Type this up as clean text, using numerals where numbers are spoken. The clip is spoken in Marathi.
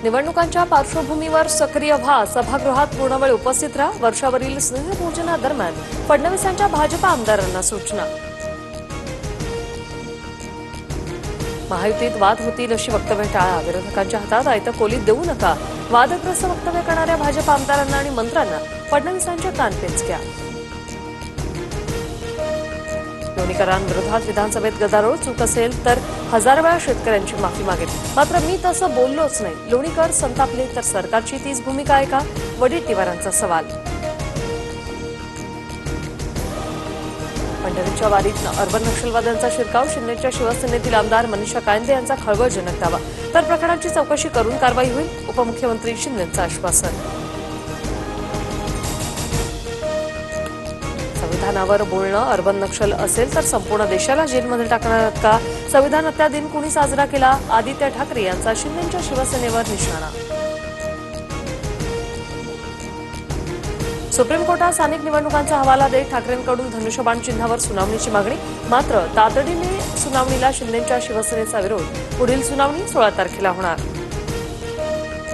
निवडणुकांच्या पार्श्वभूमीवर सक्रिय व्हा, सभागृहात पूर्ण वेळ उपस्थित राहा. वर्षावरील स्नेहपूजनादरम्यान फडणवीसांच्या भाजप आमदारांना सूचना. महायुतीत वाद होतील अशी वक्तव्य टाळा. विरोधकांच्या हातात आयतं कोलीत देऊ नका. वादग्रस्त वक्तव्य करणाऱ्या भाजप आमदारांना आणि मंत्र्यांना फडणवीसांच्या कानपेचक्या. लोणीकरांविरोधात विधानसभेत गदारोळ. चूक असेल तर 1000 वेळा शेतकऱ्यांची माफी मागेल, मात्र मी तसं बोललोच नाही. लोणीकर संतापले तर सरकारची तीच भूमिका आहे का? वडेट्टीवारांचा सवाल. पंढरीच्या वारीत अर्बन नक्षलवाद्यांचा शिरकाव. शिंदेच्या शिवसेनेतील आमदार मनीषा कायंदे यांचा खळबळजनक दावा. तर प्रकरणाची चौकशी करून कारवाई होईल. उपमुख्यमंत्री शिंदेंचं आश्वासन. संविधानावर बोलणं अर्बन नक्षल असेल तर संपूर्ण देशाला जेलमध्ये टाकणार आहात का? संविधान हत्या दिन कुणी साजरा केला? आदित्य ठाकरे यांचा शिंदेच्या शिवसेनेवर निशाणा. सुप्रीम कोर्टात स्थानिक निवडणुकांचा हवाला देत ठाकरेंकडून धनुष्यबाण चिन्हावर सुनावणीची मागणी. मात्र तातडीने सुनावणीला शिंदेच्या शिवसेनेचा विरोध. पुढील सुनावणी 16 तारखेला होणार.